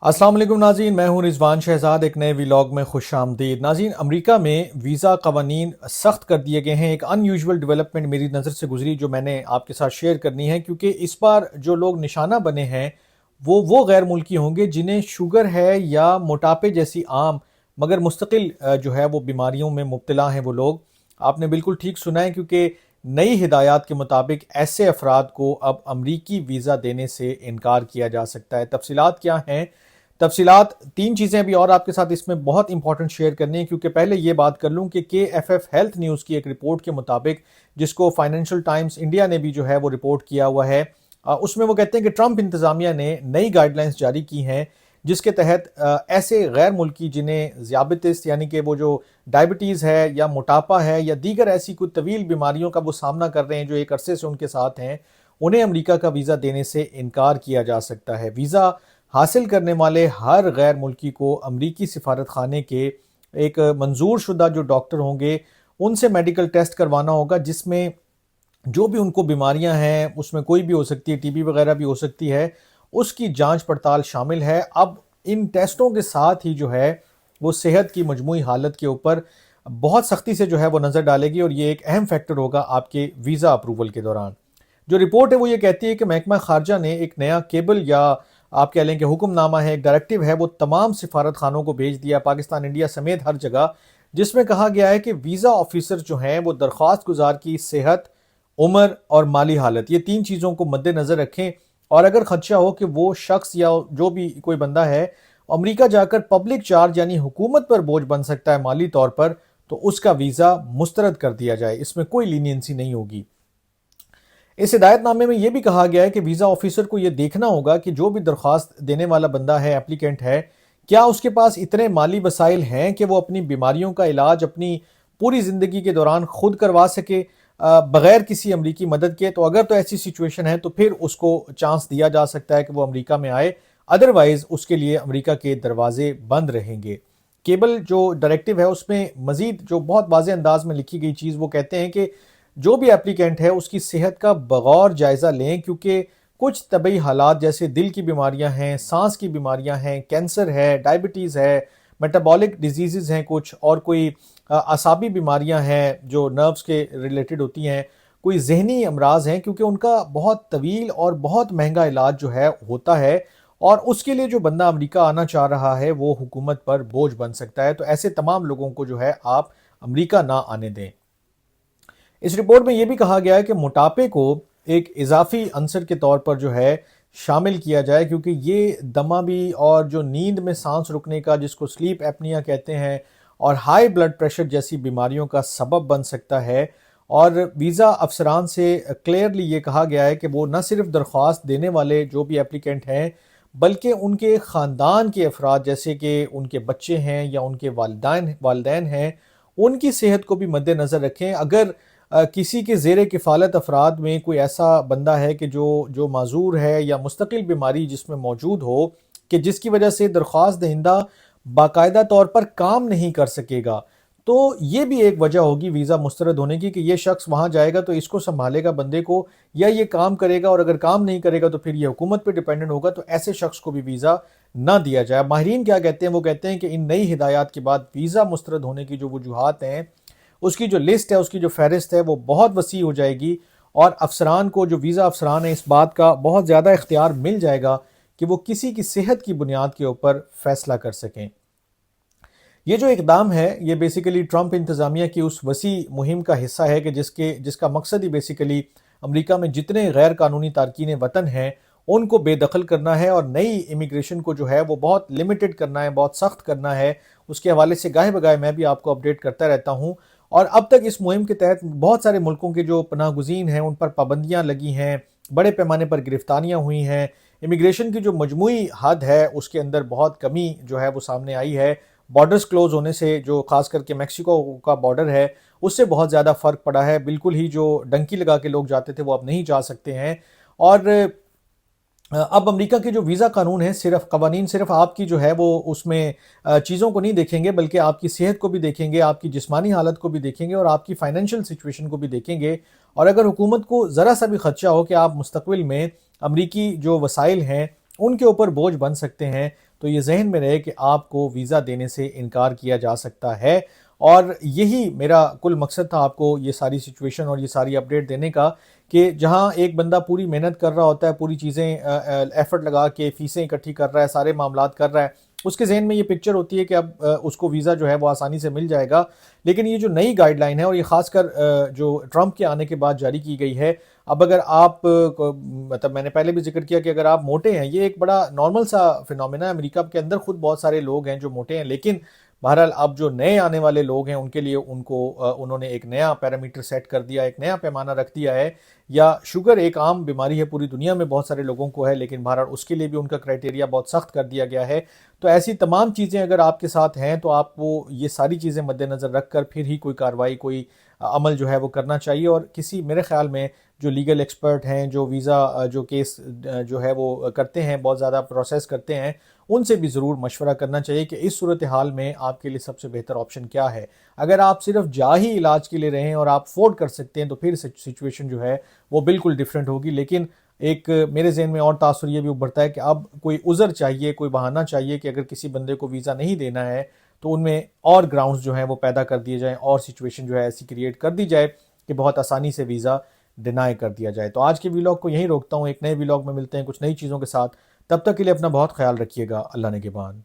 अस्सलाम वालेकुम नाज़रीन, मैं हूं रिजवान शहजाद। एक नए व्लॉग में खुश आमदीद। नाज़रीन, अमेरिका में वीज़ा कवानीन सख्त कर दिए गए हैं। एक अनयूजुअल डेवलपमेंट मेरी नज़र से गुजरी जो मैंने आपके साथ शेयर करनी है, क्योंकि इस बार जो लोग निशाना बने हैं वो गैर मुल्की होंगे जिन्हें शुगर है या मोटापे जैसी आम मगर मुस्तकिल जो है वो बीमारियों में मुब्तला हैं वो लोग। आपने बिल्कुल ठीक सुना है, क्योंकि नई हिदायत के मुताबिक ऐसे अफराद को अब अमरीकी वीज़ा देने से इनकार किया जा सकता है। तफसीलात क्या हैं? तफसीलात तीन चीज़ें भी और आपके साथ इसमें बहुत इंपॉर्टेंट शेयर करनी है, क्योंकि पहले ये बात कर लूँ कि KFF हेल्थ न्यूज़ की एक रिपोर्ट के मुताबिक, जिसको फाइनेंशियल टाइम्स इंडिया ने भी जो है वो रिपोर्ट किया हुआ है, उसमें वो कहते हैं कि ट्रंप इंतज़ामिया ने नई गाइडलाइंस जारी की हैं जिसके तहत ऐसे गैर मुल्की जिन्हें ज़ियाबतिस यानी कि वो जो डायबिटीज़ है या मोटापा है या दीगर ऐसी कोई तवील बीमारियों का वो सामना कर रहे हैं जो एक अरसे से उनके साथ हैं, उन्हें अमेरिका का वीज़ा देने से इनकार किया जा सकता है। वीज़ा हासिल करने वाले हर गैर मुल्की को अमरीकी सिफारत खाने के एक मंजूर शुदा जो डॉक्टर होंगे उनसे मेडिकल टेस्ट करवाना होगा, जिसमें जो भी उनको बीमारियां हैं, उसमें कोई भी हो सकती है, TB वगैरह भी हो सकती है, उसकी जांच पड़ताल शामिल है। अब इन टेस्टों के साथ ही जो है वो सेहत की मजमूई हालत के ऊपर बहुत सख्ती से जो है वो नज़र डालेगी, और ये एक अहम फैक्टर होगा आपके वीज़ा अप्रूवल के दौरान। जो रिपोर्ट है वो ये कहती है कि महकमा खारजा ने एक नया केबल या आप कह लें कि हुक्मनामा है, एक डायरेक्टिव है, वो तमाम सिफारत खानों को भेज दिया, पाकिस्तान, इंडिया समेत हर जगह, जिसमें कहा गया है कि वीज़ा ऑफिसर जो हैं वो दरख्वास्त गुजार की सेहत, उम्र और माली हालत, ये तीन चीज़ों को मद्देनज़र रखें, और अगर खदशा हो कि वो शख्स या जो भी कोई बंदा है अमेरिका जाकर पब्लिक चार्ज यानी हुकूमत पर बोझ बन सकता है माली तौर पर, तो उसका वीज़ा मुस्तरद कर दिया जाए। इसमें कोई लीनियंसी नहीं होगी। इस हिदायतनामे में यह भी कहा गया है कि वीज़ा ऑफिसर को यह देखना होगा कि जो भी दरख्वास्त देने वाला बंदा है, एप्लीकेंट है, क्या उसके पास इतने माली वसाइल हैं कि वो अपनी बीमारियों का इलाज अपनी पूरी ज़िंदगी के दौरान खुद करवा सके बगैर किसी अमरीकी मदद के। तो अगर तो ऐसी सिचुएशन है तो फिर उसको चांस दिया जा सकता है कि वो अमरीका में आए, अदरवाइज उसके लिए अमरीका के दरवाजे बंद रहेंगे। केबल जो डायरेक्टिव है उसमें मजीद जो बहुत वाज़ेह अंदाज में लिखी गई चीज़, वो कहते हैं कि जो भी एप्लीकेंट है उसकी सेहत का बगौर जायज़ा लें, क्योंकि कुछ तबई हालात जैसे दिल की बीमारियां हैं, सांस की बीमारियां हैं, कैंसर है, डायबिटीज़ है, मेटाबॉलिक डिजीज़ हैं कुछ, और कोई असाबी बीमारियां हैं जो नर्व्स के रिलेटेड होती हैं, कोई जहनी अमराज हैं, क्योंकि उनका बहुत तवील और बहुत महंगा इलाज जो है होता है, और उसके लिए जो बंदा अमेरिका आना चाह रहा है वो हुकूमत पर बोझ बन सकता है। तो ऐसे तमाम लोगों को जो है आप अमेरिका ना आने दें। इस रिपोर्ट में यह भी कहा गया है कि मोटापे को एक इजाफी अंसर के तौर पर जो है शामिल किया जाए, क्योंकि ये दमावी और जो नींद में सांस रुकने का, जिसको स्लीप एपनिया कहते हैं, और हाई ब्लड प्रेशर जैसी बीमारियों का सबब बन सकता है। और वीज़ा अफसरान से क्लियरली ये कहा गया है कि वो न सिर्फ दरख्वास्त देने वाले जो भी एप्लीकेंट हैं, बल्कि उनके ख़ानदान के अफराद, जैसे कि उनके बच्चे हैं या उनके वालिदैन हैं, उनकी सेहत को भी मद्देनज़र रखें। अगर किसी के ज़ेरे किफ़ालत अफराद में कोई ऐसा बंदा है कि जो माजूर है या मुस्तकिल बीमारी जिसमें मौजूद हो, कि जिसकी वजह से दरख्वास्त दहिंदा बाकायदा तौर पर काम नहीं कर सकेगा, तो ये भी एक वजह होगी वीज़ा मुस्तरद होने की, कि ये शख्स वहाँ जाएगा तो इसको संभालेगा बंदे को, या ये काम करेगा, और अगर काम नहीं करेगा तो फिर ये हुकूमत पर डिपेंडेंट होगा, तो ऐसे शख्स को भी वीज़ा ना दिया जाए। माहिरीन क्या कहते हैं? वो कहते हैं कि इन नई हिदायत के बाद वीज़ा मुस्तरद होने की जो वजूहात हैं, उसकी जो लिस्ट है, उसकी जो फहरिस्त है, वो बहुत वसी हो जाएगी, और अफसरान को, जो वीज़ा अफसरान है, इस बात का बहुत ज़्यादा इख्तियार मिल जाएगा कि वो किसी की सेहत की बुनियाद के ऊपर फैसला कर सकें। ये जो इकदाम है ये बेसिकली ट्रंप इंतज़ामिया की उस वसी मुहिम का हिस्सा है कि जिसका मकसद ही बेसिकली अमेरिका में जितने गैर कानूनी तारकीन वतन हैं उनको बेदखल करना है, और नई इमिग्रेशन को जो है वो बहुत लिमिटेड करना है, बहुत सख्त करना है। उसके हवाले से गाहे बगाहे मैं भी आपको अपडेट करता रहता हूँ। और अब तक इस मुहिम के तहत बहुत सारे मुल्कों के जो पनाह गुज़ीन हैं उन पर पाबंदियाँ लगी हैं, बड़े पैमाने पर गिरफ्तारियाँ हुई हैं, इमिग्रेशन की जो मजमूई हद है उसके अंदर बहुत कमी जो है वो सामने आई है। बॉर्डर्स क्लोज होने से, जो खास करके मैक्सिको का बॉर्डर है उससे बहुत ज़्यादा फ़र्क पड़ा है। बिल्कुल ही जो डंकी लगा के लोग जाते थे वो अब नहीं जा सकते हैं। और अब अमेरिका के जो वीज़ा कानून है, सिर्फ आपकी जो है वो उसमें चीज़ों को नहीं देखेंगे, बल्कि आपकी सेहत को भी देखेंगे, आपकी जिस्मानी हालत को भी देखेंगे, और आपकी फाइनेंशियल सिचुएशन को भी देखेंगे। और अगर हुकूमत को ज़रा सा भी खदशा हो कि आप मुस्तकबिल में अमरीकी जो वसाइल हैं ان کے اوپر بوجھ بن سکتے ہیں، تو یہ ذہن میں رہے کہ آپ کو ویزا دینے سے انکار کیا جا سکتا ہے۔ اور یہی میرا کل مقصد تھا آپ کو یہ ساری سچویشن اور یہ ساری اپڈیٹ دینے کا، کہ جہاں ایک بندہ پوری محنت کر رہا ہوتا ہے، پوری چیزیں ایفرٹ لگا کے فیسیں اکٹھی کر رہا ہے، سارے معاملات کر رہا ہے، اس کے ذہن میں یہ پکچر ہوتی ہے کہ اب اس کو ویزا جو ہے وہ آسانی سے مل جائے گا۔ لیکن یہ جو نئی گائیڈ لائن ہے، اور یہ خاص کر جو ٹرمپ کے آنے کے بعد جاری کی گئی ہے، اب اگر آپ مطلب میں نے پہلے بھی ذکر کیا کہ اگر آپ موٹے ہیں، یہ ایک بڑا نارمل سا فینومینا ہے، امریکہ کے اندر خود بہت سارے لوگ ہیں جو موٹے ہیں، لیکن بہرحال اب جو نئے آنے والے لوگ ہیں ان کے لیے انہوں نے ایک نیا پیرامیٹر سیٹ کر دیا، ایک نیا پیمانہ رکھ دیا ہے۔ یا شوگر ایک عام بیماری ہے، پوری دنیا میں بہت سارے لوگوں کو ہے، لیکن بہرحال اس کے لیے بھی ان کا کرائٹیریا بہت سخت کر دیا گیا ہے۔ تو ایسی تمام چیزیں اگر آپ کے ساتھ ہیں تو آپ کو یہ ساری چیزیں مد نظر رکھ کر پھر ہی کوئی کارروائی، کوئی عمل جو ہے وہ کرنا چاہیے۔ اور کسی میرے خیال میں جو لیگل ایکسپرٹ ہیں، جو ویزا جو کیس جو ہے وہ کرتے ہیں، بہت زیادہ پروسیس کرتے ہیں، ان سے بھی ضرور مشورہ کرنا چاہیے کہ اس صورتحال میں آپ کے لیے سب سے بہتر آپشن کیا ہے۔ اگر آپ صرف جاہی علاج کے لیے رہیں اور آپ افورڈ کر سکتے ہیں تو پھر سچویشن جو ہے وہ بالکل ڈیفرنٹ ہوگی۔ لیکن ایک میرے ذہن میں اور تاثر یہ بھی ابھرتا ہے کہ اب کوئی عذر چاہیے، کوئی بہانہ چاہیے کہ اگر کسی بندے کو ویزا نہیں دینا ہے تو ان میں اور گراؤنڈز جو ہیں وہ پیدا کر دیے جائیں، اور سچویشن جو ہے ایسی کریٹ کر دی جائے کہ بہت آسانی سے ویزا ڈینائی کر دیا جائے۔ تو آج کے ویلاگ کو یہیں روکتا ہوں، ایک نئے ویلاگ میں ملتے ہیں کچھ نئی چیزوں کے ساتھ۔ تب تک کے لیے اپنا بہت خیال رکھیے گا۔ اللہ نگہبان۔